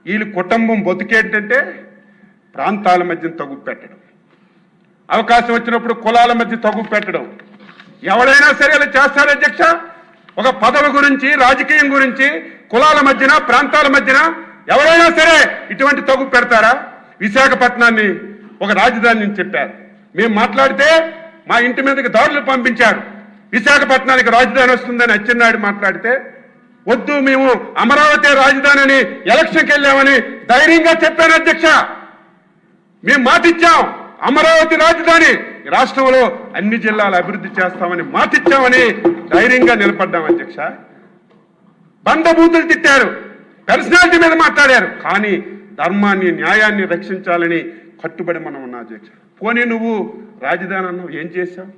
వీళ్ళ కుటుంబం బతుకేంటంటే ప్రాంతాల మధ్య తగ్గు పెట్టడం, అవకాశం వచ్చినప్పుడు కులాల మధ్య తగ్గు పెట్టడం. ఎవరైనా సరే ఇలా చేస్తారు అధ్యక్ష. ఒక పదవి గురించి, రాజకీయం గురించి, కులాల మధ్యన, ప్రాంతాల మధ్యన ఎవరైనా సరే ఇటువంటి తగ్గు పెడతారా? విశాఖపట్నాన్ని ఒక రాజధాని చెప్పారు. మేము మాట్లాడితే మా ఇంటి మీదకి దాడులు పంపించారు. విశాఖపట్నానికి రాజధాని వస్తుందని అచ్చెన్నాయుడు మాట్లాడితే వద్దు, మేము అమరావతి రాజధాని అని ఎలక్షన్కి వెళ్ళామని ధైర్యంగా చెప్పాను అధ్యక్ష. మేము మాటిచ్చాం, అమరావతి రాజధాని రాష్ట్రంలో అన్ని జిల్లాలు అభివృద్ధి చేస్తామని మాటిచ్చామని ధైర్యంగా నిలబడ్డాం అధ్యక్ష. బండబూతులు తిట్టారు, పర్సనాలిటీ మీద మాట్లాడారు, కానీ ధర్మాన్ని, న్యాయాన్ని రక్షించాలని కట్టుబడి మనం ఉన్నాం అధ్యక్ష. పోనీ నువ్వు రాజధాని అన్నావు, ఏం చేశావు?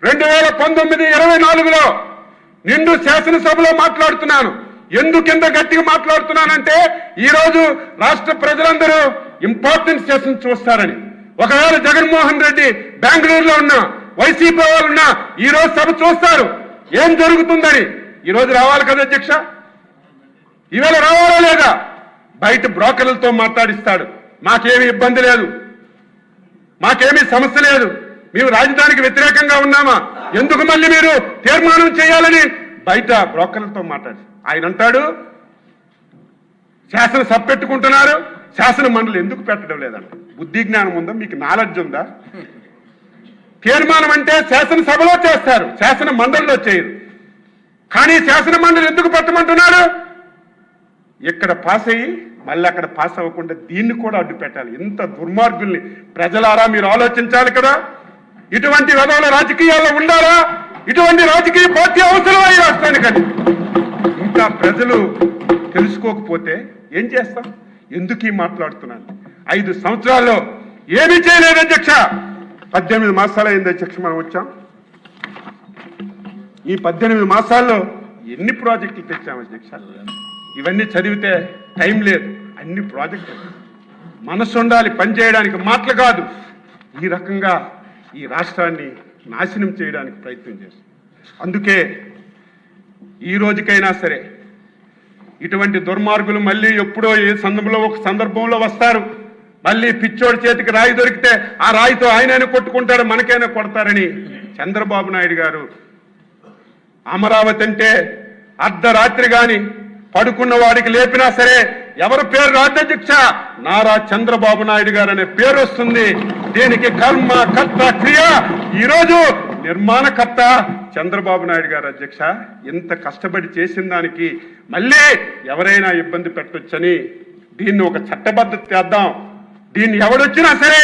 2019-24లో నిండు శాసనసభలో మాట్లాడుతున్నాను. ఎందుకింత గట్టిగా మాట్లాడుతున్నానంటే ఈరోజు రాష్ట్ర ప్రజలందరూ ఇంపార్టెంట్ సెషన్ చూస్తారని. ఒకవేళ జగన్మోహన్ రెడ్డి బెంగళూరులో ఉన్నా, వైసీపీ వాళ్ళు ఉన్నా ఈరోజు సభ చూస్తారు ఏం జరుగుతుందని. ఈరోజు రావాలి కదా అధ్యక్ష, ఈవేళ రావాలా లేదా? బయట బ్రోకర్లతో మాట్లాడిస్తాడు, మాకేమీ ఇబ్బంది లేదు, మాకేమీ సమస్య లేదు, మేము రాజధానికి వ్యతిరేకంగా ఉన్నామా, ఎందుకు మళ్ళీ మీరు తీర్మానం చేయాలని బయట బ్రోకర్లతో మాట్లాడి ఆయన అంటాడు శాసనసభ పెట్టుకుంటున్నారు, శాసన మండలి ఎందుకు పెట్టడం లేదంట. బుద్ధి జ్ఞానం ఉందా మీకు? నాలెడ్జ్ ఉందా? తీర్మానం అంటే శాసనసభలో చేస్తారు, శాసన మండలిలో చేయరు. కానీ శాసన మండలి ఎందుకు పెట్టమంటున్నారు? ఇక్కడ పాస్ అయ్యి మళ్ళీ అక్కడ పాస్ అవ్వకుండా దీన్ని కూడా అడ్డు పెట్టాలి. ఇంత దుర్మార్గుల్ని ప్రజలారా మీరు ఆలోచించాలి కదా. ఇటువంటి విధాల రాజకీయాల్లో ఉండాలా? ఇటువంటి రాజకీయ పార్టీ అవసరం ఈ రాష్ట్రానికని ఇంకా ప్రజలు తెలుసుకోకపోతే ఏం చేస్తాం? ఎందుకు మాట్లాడుతున్నాను? 5 సంవత్సరాల్లో ఏమీ చేయలేదు అధ్యక్ష. 18 మాసాలు అయింది అధ్యక్ష మనం వచ్చాం. ఈ 18 మాసాల్లో ఎన్ని ప్రాజెక్టులు తెచ్చాం అధ్యక్ష? ఇవన్నీ చదివితే టైం లేదు. అన్ని ప్రాజెక్టులు మనసు ఉండాలి పనిచేయడానికి, మాటలు కాదు. ఈ రకంగా ఈ రాష్ట్రాన్ని నాశనం చేయడానికి ప్రయత్నం చేస్తాం. అందుకే ఈ రోజుకైనా సరే ఇటువంటి దుర్మార్గులు మళ్ళీ ఎప్పుడో ఏ సందర్భంలో వస్తారు. మళ్ళీ పిచ్చోడి చేతికి రాయి దొరికితే ఆ రాయితో ఆయనైనా కొట్టుకుంటాడు, మనకైనా కొడతారని చంద్రబాబు నాయుడు గారు అమరావతి అంటే అర్ధరాత్రి గాని పడుకున్న వాడికి లేపినా సరే ఎవరి పేరు రాదు అధ్యక్ష, నారా చంద్రబాబు నాయుడు గారు అనే పేరు వస్తుంది. దీనికి కర్మ కర్త క్రియ ఈరోజు నిర్మాణకర్త చంద్రబాబు నాయుడు గారు అధ్యక్ష. ఇంత కష్టపడి చేసిన దానికి మళ్ళీ ఎవరైనా ఇబ్బంది పెట్టొచ్చని దీన్ని ఒక చట్టబద్ధత చేద్దాం. దీన్ని ఎవడొచ్చినా సరే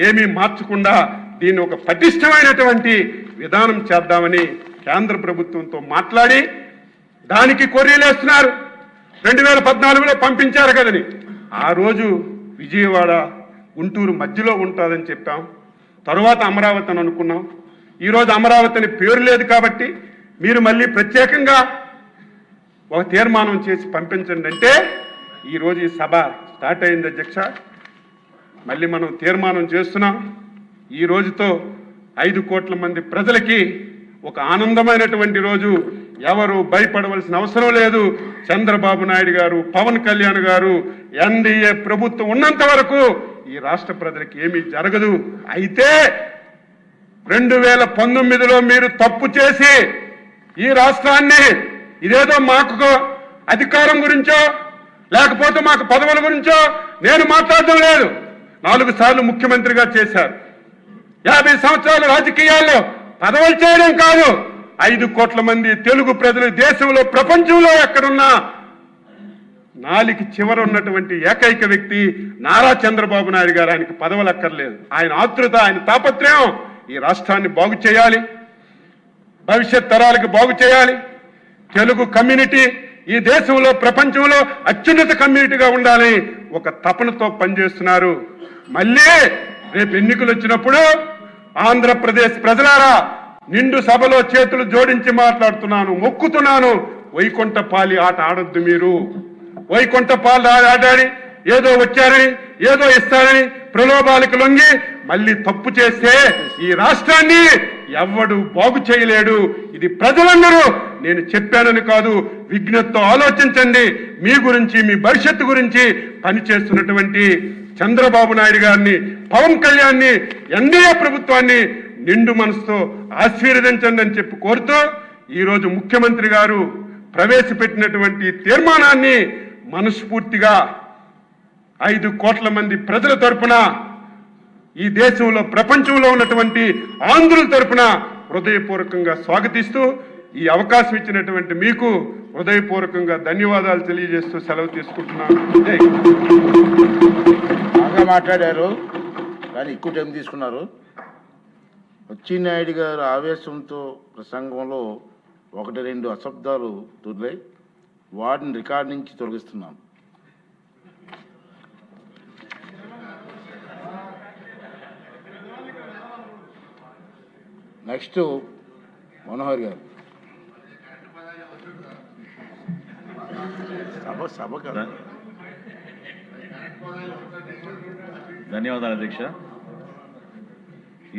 ఏమీ మార్చకుండా దీన్ని ఒక పటిష్టమైనటువంటి విధానం చేద్దామని కేంద్ర ప్రభుత్వంతో మాట్లాడి దానికి కొర్రీలేస్తున్నారు. 2014లో పంపించారు కదని. ఆ రోజు విజయవాడ గుంటూరు మధ్యలో ఉంటుందని చెప్పాం. తరువాత అమరావతి అని అనుకున్నాం. ఈరోజు అమరావతి అని పేరు లేదు కాబట్టి మీరు మళ్ళీ ప్రత్యేకంగా ఒక తీర్మానం చేసి పంపించండి అంటే ఈరోజు ఈ సభ స్టార్ట్ అయింది అధ్యక్ష. మళ్ళీ మనం తీర్మానం చేస్తున్నాం. ఈ రోజుతో 5 కోట్ల మంది ప్రజలకి ఒక ఆనందమైనటువంటి రోజు. ఎవరు భయపడవలసిన అవసరం లేదు. చంద్రబాబు నాయుడు గారు, పవన్ కళ్యాణ్ గారు, ఎన్డీఏ ప్రభుత్వం ఉన్నంత వరకు ఈ రాష్ట్ర ప్రజలకి ఏమీ జరగదు. అయితే 2019లో మీరు తప్పు చేసి ఈ రాష్ట్రాన్ని ఇదేదో మాకు అధికారం గురించో లేకపోతే మాకు పదవుల గురించో నేను మాట్లాడడం లేదు. 4 సార్లు ముఖ్యమంత్రిగా చేశారు. 50 సంవత్సరాల రాజకీయాల్లో పదవులు చేయడం కాదు, 5 కోట్ల మంది తెలుగు ప్రజలు దేశంలో ప్రపంచంలో ఎక్కడున్నా నాలికి చివర ఉన్నటువంటి ఏకైక వ్యక్తి నారా చంద్రబాబు నాయుడు గారు. ఆయనకి పదవులు అక్కర్లేదు. ఆయన ఆతృత, ఆయన తాపత్రయం ఈ రాష్ట్రాన్ని బాగు చేయాలి, భవిష్యత్ తరాలకు బాగు చేయాలి. తెలుగు కమ్యూనిటీ ఈ దేశంలో ప్రపంచంలో అత్యున్నత కమ్యూనిటీగా ఉండాలని ఒక తపనతో పనిచేస్తున్నారు. మళ్ళీ రేపు ఎన్నికలు వచ్చినప్పుడు ఆంధ్రప్రదేశ్ ప్రజలారా నిండు సభలో చేతులు జోడించి మాట్లాడుతున్నాను, మొక్కుతున్నాను, వైకుంఠపాలి ఆట ఆడొద్దు. మీరు వైకుంఠపాలి ఆడాడి ఏదో వచ్చారని ఏదో ఇస్తారని ప్రలోభాలకు లొంగి మళ్ళీ తప్పు చేస్తే ఈ రాష్ట్రాన్ని ఎవ్వడు బాగు చేయలేడు. ఇది ప్రజలందరూ నేను చెప్పానని కాదు, విజ్ఞతతో ఆలోచించండి. మీ గురించి, మీ భవిష్యత్తు గురించి పనిచేస్తున్నటువంటి చంద్రబాబు నాయుడు గారిని, పవన్ కళ్యాణ్ని, ఎన్డీఏ ప్రభుత్వాన్ని నిండు మనసుతో ఆశీర్వదించండి అని చెప్పి కోరుతూ, ఈరోజు ముఖ్యమంత్రి గారు ప్రవేశపెట్టినటువంటి తీర్మానాన్ని మనస్ఫూర్తిగా 5 కోట్ల మంది ప్రజల తరపున, ఈ దేశంలో ప్రపంచంలో ఉన్నటువంటి ఆంధ్రుల తరపున హృదయపూర్వకంగా స్వాగతిస్తూ, ఈ అవకాశం ఇచ్చినటువంటి మీకు హృదయపూర్వకంగా ధన్యవాదాలు తెలియజేస్తూ సెలవు తీసుకుంటున్నాను. బాగా మాట్లాడారు, కానీ ఎక్కువ టైం తీసుకున్నారు. అచ్చెన్నాయుడు గారు ఆవేశంతో ప్రసంగంలో 1-2 అశబ్దాలు దొరికాయి. వాటిని రికార్డు నుంచి తొలగిస్తున్నాను. నెక్స్ట్ మనోహర్ గారు. సభ కదా. ధన్యవాదాలు అధ్యక్ష.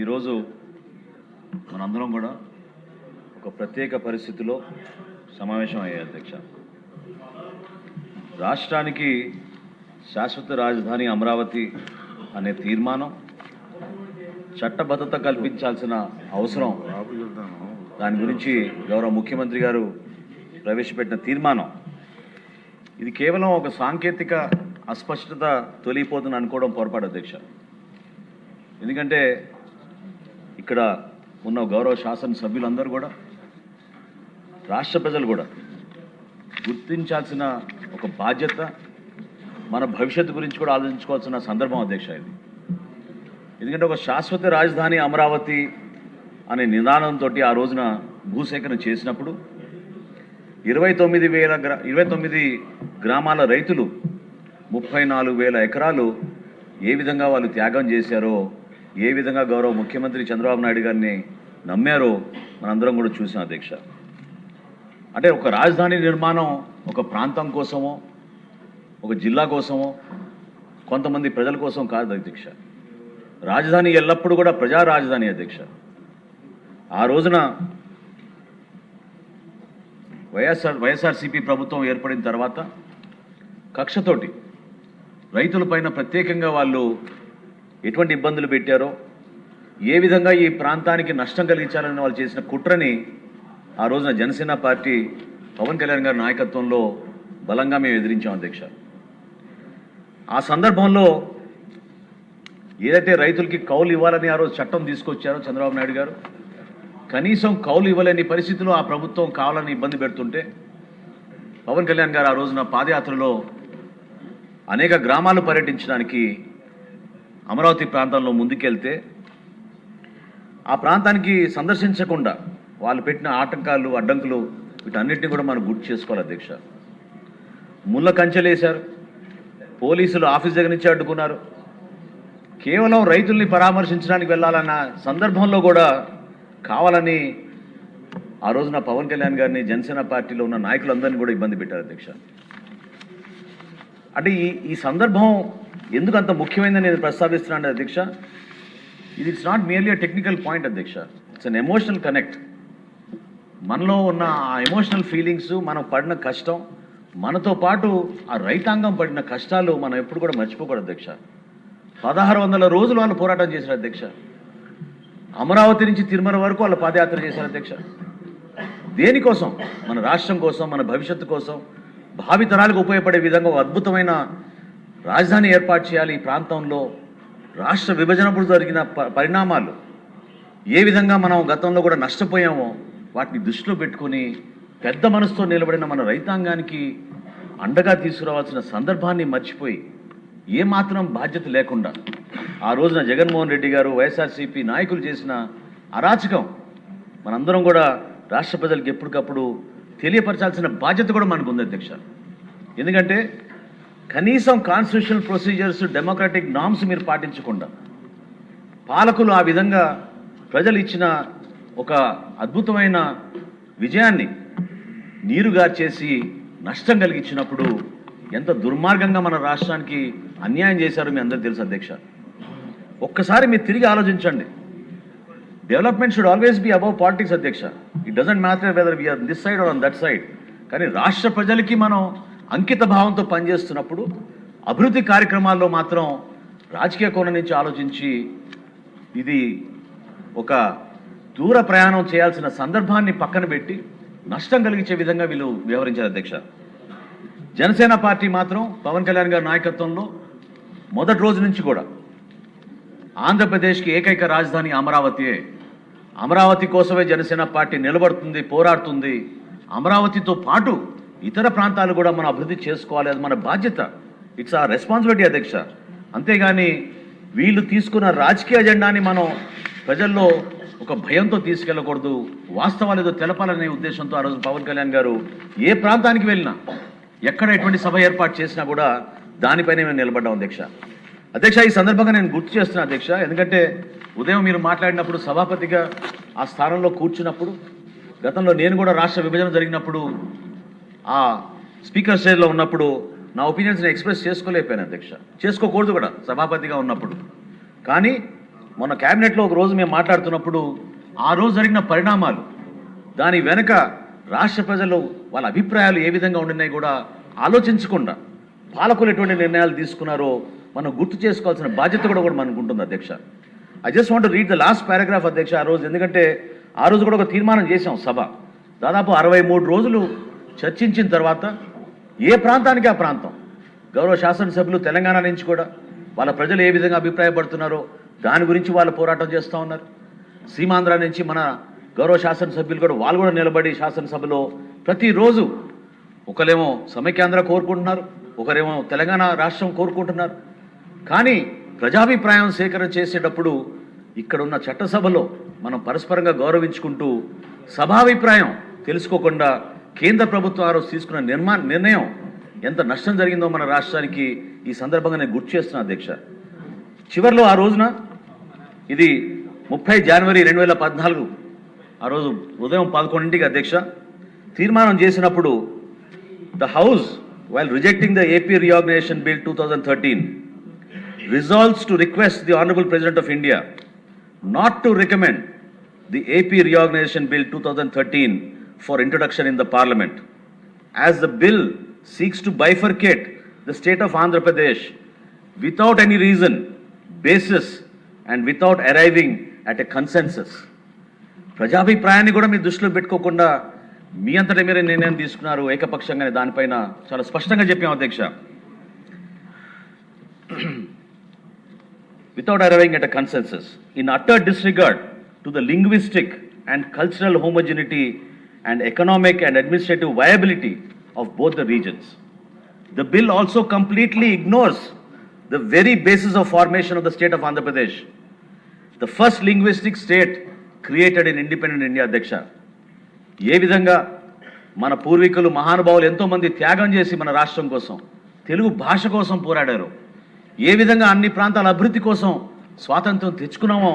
ఈరోజు మనందరం కూడా ఒక ప్రత్యేక పరిస్థితిలో సమావేశం అయ్యాయి అధ్యక్ష. రాష్ట్రానికి శాశ్వత రాజధాని అమరావతి అనే తీర్మానం, చట్టబద్ధత కల్పించాల్సిన అవసరం, దాని గురించి గౌరవ ముఖ్యమంత్రి గారు ప్రవేశపెట్టిన తీర్మానం, ఇది కేవలం ఒక సాంకేతిక అస్పష్టత తొలిగిపోతుంది అనుకోవడం పొరపాటు అధ్యక్ష. ఎందుకంటే ఇక్కడ ఉన్న గౌరవ శాసనసభ్యులందరూ కూడా, రాష్ట్ర ప్రజలు కూడా గుర్తించాల్సిన ఒక బాధ్యత, మన భవిష్యత్తు గురించి కూడా ఆలోచించుకోవాల్సిన సందర్భం అధ్యక్ష ఇది. ఎందుకంటే ఒక శాశ్వత రాజధాని అమరావతి అనే నిదానంతో ఆ రోజున భూసేకరణ చేసినప్పుడు 29 గ్రామాల రైతులు 34,000 ఎకరాలు ఏ విధంగా వాళ్ళు త్యాగం చేశారో, ఏ విధంగా గౌరవ ముఖ్యమంత్రి చంద్రబాబు నాయుడు గారిని నమ్మారో మనందరం కూడా చూసాం అధ్యక్ష. అంటే ఒక రాజధాని నిర్మాణం ఒక ప్రాంతం కోసమో, ఒక జిల్లా కోసమో, కొంతమంది ప్రజల కోసం కాదు అధ్యక్ష. రాజధాని ఎల్లప్పుడూ కూడా ప్రజా రాజధాని అధ్యక్ష. ఆ రోజున వైఎస్ఆర్సీపీ ప్రభుత్వం ఏర్పడిన తర్వాత కక్షతోటి రైతులపైన ప్రత్యేకంగా వాళ్ళు ఎటువంటి ఇబ్బందులు పెట్టారో, ఏ విధంగా ఈ ప్రాంతానికి నష్టం కలిగించాలని వాళ్ళు చేసిన కుట్రని ఆ రోజున జనసేన పార్టీ పవన్ కళ్యాణ్ గారి నాయకత్వంలో బలంగా మేము ఎదిరించాం అధ్యక్ష. ఆ సందర్భంలో ఏదైతే రైతులకి కౌలు ఇవ్వాలని ఆ రోజు చట్టం తీసుకొచ్చారో చంద్రబాబు నాయుడు గారు, కనీసం కౌలు ఇవ్వలేని పరిస్థితిలో ఆ ప్రభుత్వం కావాలని ఇబ్బంది పెడుతుంటే పవన్ కళ్యాణ్ గారు ఆ రోజున పాదయాత్రలో అనేక గ్రామాలు పర్యటించడానికి అమరావతి ప్రాంతంలో ముందుకెళ్తే, ఆ ప్రాంతానికి సందర్శించకుండా వాళ్ళు పెట్టిన ఆటంకాలు, అడ్డంకులు, వీటన్నిటిని కూడా మనం గుర్తు చేసుకోవాలి అధ్యక్ష. ముళ్ళ కంచెలేశారు, పోలీసులు ఆఫీస్ దగ్గర నుంచి అడ్డుకున్నారు. కేవలం రైతుల్ని పరామర్శించడానికి వెళ్ళాలన్న సందర్భంలో కూడా కావాలని ఆ రోజున పవన్ కళ్యాణ్ గారిని, జనసేన పార్టీలో ఉన్న నాయకులందరినీ కూడా ఇబ్బంది పెట్టారు అధ్యక్ష. అంటే ఈ సందర్భం ఎందుకు అంత ముఖ్యమైనదని నేను ప్రస్తావిస్తున్నాను అధ్యక్ష. It's not merely a technical point అధ్యక్ష, ఇట్స్ అన్ ఎమోషనల్ కనెక్ట్. మనలో ఉన్న ఆ ఎమోషనల్ ఫీలింగ్స్, మనం పడిన కష్టం, మనతో పాటు ఆ రైతాంగం పడిన కష్టాలు మనం ఎప్పుడు కూడా మర్చిపోకూడదు అధ్యక్ష. 1600 రోజులు వాళ్ళు పోరాటం చేశారు అధ్యక్ష. అమరావతి నుంచి తిరుమల వరకు వాళ్ళు పాదయాత్ర చేశారు అధ్యక్ష. దేనికోసం? మన రాష్ట్రం కోసం, మన భవిష్యత్తు కోసం, భావితరాలకు ఉపయోగపడే విధంగా ఒక అద్భుతమైన రాజధాని ఏర్పాటు చేయాలి ఈ ప్రాంతంలో. రాష్ట్ర విభజనప్పుడు జరిగిన పరిణామాలు, ఏ విధంగా మనం గతంలో కూడా నష్టపోయామో వాటిని దృష్టిలో పెట్టుకుని పెద్ద మనసుతో నిలబడిన మన రైతాంగానికి అండగా తీసుకురావాల్సిన సందర్భాన్ని మర్చిపోయి, ఏమాత్రం బాధ్యత లేకుండా ఆ రోజున జగన్మోహన్ రెడ్డి గారు, వైఎస్ఆర్సీపీ నాయకులు చేసిన అరాచకం మనందరం కూడా రాష్ట్ర ప్రజలకు ఎప్పటికప్పుడు తెలియపరచాల్సిన బాధ్యత కూడా మనకు ఉంది అధ్యక్ష. ఎందుకంటే కనీసం కాన్స్టిట్యూషనల్ ప్రొసీజర్స్, డెమోక్రాటిక్ నామ్స్ మీరు పాటించకుండా పాలకులు ఆ విధంగా ప్రజలు ఇచ్చిన ఒక అద్భుతమైన విజయాన్ని నీరుగార్చేసి నష్టం కలిగించినప్పుడు ఎంత దుర్మార్గంగా మన రాష్ట్రానికి అన్యాయం చేశారో మీ అందరికీ తెలుసు అధ్యక్ష. ఒక్కసారి మీరు తిరిగి ఆలోచించండి. Development should always be above politics అధ్యక్ష. It doesn't matter whether we're this side or on that side. కానీ రాష్ట్ర ప్రజలకి మనం అంకిత భావంతో పనిచేస్తున్నప్పుడు అభివృద్ధి కార్యక్రమాల్లో మాత్రం రాజకీయ కోణం నుంచి ఆలోచించి ఇది ఒక దూర ప్రయాణం చేయాల్సిన సందర్భాన్ని పక్కన పెట్టి నష్టం కలిగించే విధంగా వీళ్ళు వ్యవహరించారు అధ్యక్ష. జనసేన పార్టీ మాత్రం పవన్ కళ్యాణ్ గారి నాయకత్వంలో మొదటి రోజు నుంచి కూడా ఆంధ్రప్రదేశ్కి ఏకైక రాజధాని అమరావతియే. అమరావతి కోసమే జనసేన పార్టీ నిలబడుతుంది, పోరాడుతుంది. అమరావతితో పాటు ఇతర ప్రాంతాలు కూడా మనం అభివృద్ధి చేసుకోవాలి, అది మన బాధ్యత. ఇట్స్ ఆ రెస్పాన్సిబిలిటీ అధ్యక్ష. అంతేగాని వీళ్ళు తీసుకున్న రాజకీయ ఎజెండాని మనం ప్రజల్లో ఒక భయంతో తీసుకెళ్ళకూడదు. వాస్తవాలు ఏదో తెలపాలనే ఉద్దేశంతో ఆ రోజు పవన్ కళ్యాణ్ గారు ఏ ప్రాంతానికి వెళ్ళినా, ఎక్కడ ఎటువంటి సభ ఏర్పాటు చేసినా కూడా దానిపైనే మేము నిలబడ్డాం అధ్యక్ష. అధ్యక్ష, ఈ సందర్భంగా నేను గుర్తు చేస్తున్నా అధ్యక్ష, ఎందుకంటే ఉదయం మీరు మాట్లాడినప్పుడు సభాపతిగా ఆ స్థానంలో కూర్చున్నప్పుడు, గతంలో నేను కూడా రాష్ట్ర విభజన జరిగినప్పుడు ఆ స్పీకర్ స్టేజ్లో ఉన్నప్పుడు నా ఒపీనియన్స్ని ఎక్స్ప్రెస్ చేసుకోలేకపోయాను అధ్యక్ష, చేసుకోకూడదు కూడా సభాపతిగా ఉన్నప్పుడు. కానీ మొన్న క్యాబినెట్లో ఒక రోజు మేము మాట్లాడుతున్నప్పుడు ఆ రోజు జరిగిన పరిణామాలు, దాని వెనక రాష్ట్ర ప్రజలు వాళ్ళ అభిప్రాయాలు ఏ విధంగా ఉండినాయి కూడా ఆలోచించకుండా పాలకులు ఎటువంటి నిర్ణయాలు తీసుకున్నారో మనం గుర్తు చేసుకోవాల్సిన బాధ్యత కూడా మనకు ఉంటుంది అధ్యక్ష. I just want to read the last paragraph అధ్యక్ష ఆ రోజు. ఎందుకంటే ఆ రోజు కూడా ఒక తీర్మానం చేశాం సభ. దాదాపు 63 రోజులు చర్చించిన తర్వాత ఏ ప్రాంతానికి ఆ ప్రాంతం గౌరవ శాసనసభ్యులు తెలంగాణ నుంచి కూడా వాళ్ళ ప్రజలు ఏ విధంగా అభిప్రాయపడుతున్నారో దాని గురించి వాళ్ళు పోరాటం చేస్తూ ఉన్నారు. సీమాంధ్ర నుంచి మన గౌరవ శాసనసభ్యులు కూడా వాళ్ళు కూడా నిలబడి శాసనసభలో ప్రతిరోజు ఒకరేమో సమైక్యాంధ్ర కోరుకుంటున్నారు, ఒకరేమో తెలంగాణ రాష్ట్రం కోరుకుంటున్నారు. కానీ ప్రజాభిప్రాయం సేకరణ చేసేటప్పుడు ఇక్కడున్న చట్టసభలో మనం పరస్పరంగా గౌరవించుకుంటూ సభాభిప్రాయం తెలుసుకోకుండా కేంద్ర ప్రభుత్వం ఆ రోజు తీసుకున్న నిర్ణయం ఎంత నష్టం జరిగిందో మన రాష్ట్రానికి ఈ సందర్భంగా నేను గుర్తు చేస్తున్నా అధ్యక్ష. చివరిలో ఆ రోజున ఇది 30 జనవరి 2014 ఆ రోజు ఉదయం 11ంటికి అధ్యక్ష తీర్మానం చేసినప్పుడు the house while rejecting the AP Reorganization Bill 2013 resolves to request the Honorable President of India not to recommend the AP Reorganization Bill 2013 for introduction in the Parliament, as the bill seeks to bifurcate the state of Andhra Pradesh without any reason, basis and without arriving at a consensus. ప్రజాభిప్రాయాన్ని కూడా మీరు దృష్టిలో పెట్టుకోకుండా మీ అంతటా మీరే నిర్ణయం తీసుకున్నారు ఏకపక్షంగానే. దానిపైన చాలా స్పష్టంగా చెప్పాం అధ్యక్ష. without arriving at a consensus, in utter disregard to the linguistic and cultural homogeneity and economic and administrative viability of both the regions. The bill also completely ignores the very basis of formation of the state of Andhra Pradesh, the first linguistic state created in independent India అధ్యక్ష. ఏ విధంగా మన పూర్వీకులు మహానుభావులు ఎంతోమంది త్యాగం చేసి మన రాష్ట్రం కోసం తెలుగు భాష కోసం పోరాడారు, ఏ విధంగా అన్ని ప్రాంతాల అభివృద్ధి కోసం స్వాతంత్రం తెచ్చుకున్నామో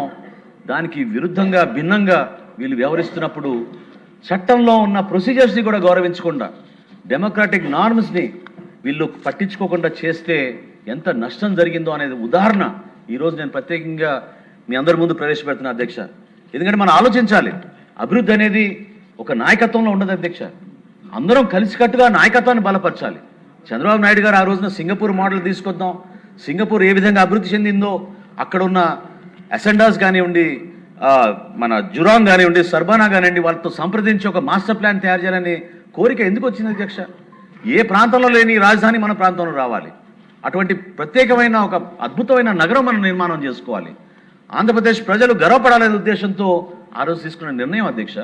దానికి విరుద్ధంగా భిన్నంగా వీళ్ళు వ్యవహరిస్తున్నప్పుడు చట్టంలో ఉన్న ప్రొసీజర్స్ని కూడా గౌరవించకుండా డెమోక్రాటిక్ నార్మ్స్ని వీళ్ళు పట్టించుకోకుండా చేస్తే ఎంత నష్టం జరిగిందో అనేది ఉదాహరణ ఈరోజు నేను ప్రత్యేకంగా మీ అందరి ముందు ప్రవేశపెడుతున్నా అధ్యక్ష. ఎందుకంటే మనం ఆలోచించాలి, అభివృద్ధి అనేది ఒక నాయకత్వంలో ఉండదు అధ్యక్ష. అందరం కలిసికట్టుగా నాయకత్వాన్ని బలపరచాలి. చంద్రబాబు నాయుడు గారు ఆ రోజున సింగపూర్ మోడల్ తీసుకొద్దాం, సింగపూర్ ఏ విధంగా అభివృద్ధి చెందిందో అక్కడ ఉన్న అసెండాస్ కానివ్వండి, మన జురాంగ్ కానివ్వండి, సర్బానా కానివ్వండి, వాళ్ళతో సంప్రదించి ఒక మాస్టర్ ప్లాన్ తయారు చేయాలనే కోరిక ఎందుకు వచ్చింది అధ్యక్ష? ఏ ప్రాంతంలో లేని రాజధాని మన ప్రాంతంలో రావాలి, అటువంటి ప్రత్యేకమైన ఒక అద్భుతమైన నగరం మనం నిర్మాణం చేసుకోవాలి, ఆంధ్రప్రదేశ్ ప్రజలు గర్వపడాలనే ఉద్దేశంతో ఆ రోజు తీసుకున్న నిర్ణయం అధ్యక్ష.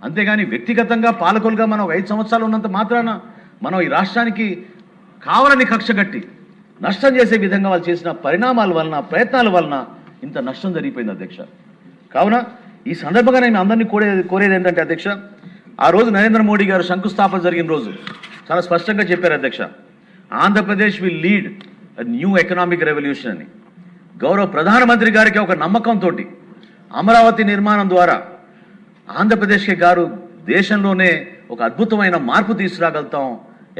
అంతేగాని వ్యక్తిగతంగా పాలకులుగా మనం 5 సంవత్సరాలు ఉన్నంత మాత్రాన మనం ఈ రాష్ట్రానికి కావాలని కక్ష కట్టి నష్టం చేసే విధంగా వాళ్ళు చేసిన పరిణామాల వలన, ప్రయత్నాల వలన ఇంత నష్టం జరిగిపోయింది అధ్యక్ష. కావున ఈ సందర్భంగా నేను అందరినీ కోరేది ఏంటంటే అధ్యక్ష, ఆ రోజు నరేంద్ర మోడీ గారు శంకుస్థాపన జరిగిన రోజు చాలా స్పష్టంగా చెప్పారు అధ్యక్ష, Andhra Pradesh will lead a new economic revolution అని. గౌరవ ప్రధానమంత్రి గారికి ఒక నమ్మకంతో అమరావతి నిర్మాణం ద్వారా ఆంధ్రప్రదేశ్కి గారు దేశంలోనే ఒక అద్భుతమైన మార్పు తీసుకురాగలుగుతాం,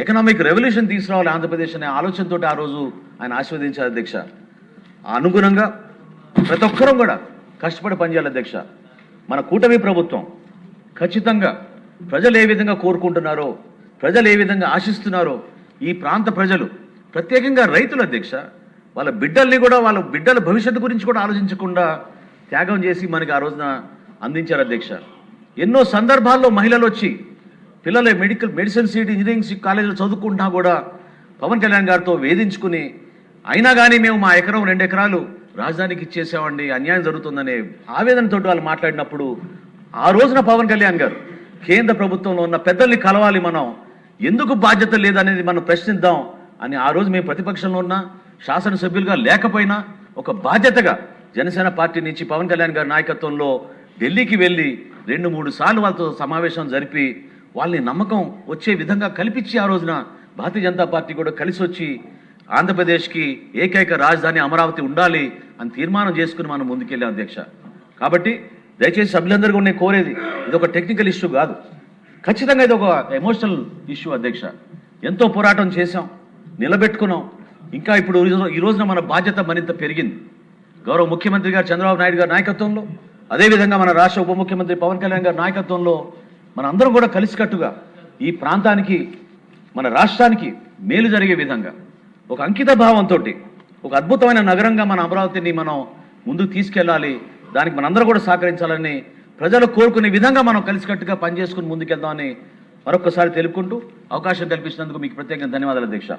ఎకనామిక్ రెవల్యూషన్ తీసుకురావాలి ఆంధ్రప్రదేశ్ అనే ఆలోచనతో ఆ రోజు ఆయన ఆశీర్వదించారు అధ్యక్ష. అనుగుణంగా ప్రతి ఒక్కరం కూడా కష్టపడి పనిచేయాలి అధ్యక్ష. మన కూటమి ప్రభుత్వం ఖచ్చితంగా ప్రజలు ఏ విధంగా కోరుకుంటున్నారో, ప్రజలు ఏ విధంగా ఆశిస్తున్నారో, ఈ ప్రాంత ప్రజలు ప్రత్యేకంగా రైతుల అధ్యక్ష వాళ్ళ బిడ్డల్ని కూడా, వాళ్ళ బిడ్డల భవిష్యత్తు గురించి కూడా ఆలోచించకుండా త్యాగం చేసి మనకి ఆ రోజున అందించారు అధ్యక్ష. ఎన్నో సందర్భాల్లో మహిళలు వచ్చి పిల్లలు మెడిసిన్ సీట్, ఇంజనీరింగ్ సీట్ కాలేజీలో చదువుకుంటున్నా కూడా పవన్ కళ్యాణ్ గారితో వేధించుకుని, అయినా కానీ మేము మా ఎకరం 2 ఎకరాలు రాజధానికి ఇచ్చేసామండి, అన్యాయం జరుగుతుందనే ఆవేదనతో వాళ్ళు మాట్లాడినప్పుడు ఆ రోజున పవన్ కళ్యాణ్ గారు కేంద్ర ప్రభుత్వంలో ఉన్న పెద్దల్ని కలవాలి, మనం ఎందుకు బాధ్యత లేదనేది మనం ప్రశ్నిద్దాం అని ఆ రోజు మేము ప్రతిపక్షంలో ఉన్న శాసనసభ్యులుగా లేకపోయినా ఒక బాధ్యతగా జనసేన పార్టీ నుంచి పవన్ కళ్యాణ్ గారి నాయకత్వంలో ఢిల్లీకి వెళ్ళి 2-3 సార్లు వాళ్ళతో సమావేశం జరిపి వాళ్ళని నమ్మకం వచ్చే విధంగా కల్పించి ఆ రోజున భారతీయ జనతా పార్టీ కూడా కలిసి వచ్చి ఆంధ్రప్రదేశ్కి ఏకైక రాజధాని అమరావతి ఉండాలి అని తీర్మానం చేసుకుని మనం ముందుకెళ్ళాం అధ్యక్ష. కాబట్టి దయచేసి సభ్యులందరూ కూడా నేను కోరేది, ఇది ఒక టెక్నికల్ ఇష్యూ కాదు, ఖచ్చితంగా ఇది ఒక ఎమోషనల్ ఇష్యూ అధ్యక్ష. ఎంతో పోరాటం చేశాం, నిలబెట్టుకున్నాం. ఇంకా ఇప్పుడు ఈ రోజున మన బాధ్యత మరింత పెరిగింది. గౌరవ ముఖ్యమంత్రి గారు చంద్రబాబు నాయుడు గారి నాయకత్వంలో, అదేవిధంగా మన రాష్ట్ర ఉప ముఖ్యమంత్రి పవన్ కళ్యాణ్ గారి నాయకత్వంలో మన అందరం కూడా కలిసికట్టుగా ఈ ప్రాంతానికి, మన రాష్ట్రానికి మేలు జరిగే విధంగా ఒక అంకిత భావంతో ఒక అద్భుతమైన నగరంగా మన అమరావతిని మనం ముందుకు తీసుకెళ్ళాలి. దానికి మనందరం కూడా సహకరించాలని, ప్రజలు కోరుకునే విధంగా మనం కలిసికట్టుగా పనిచేసుకుని ముందుకెళ్దామని మరొకసారి తెలుపుకుంటూ అవకాశం కల్పించినందుకు మీకు ప్రత్యేకంగా ధన్యవాదాలు అధ్యక్ష.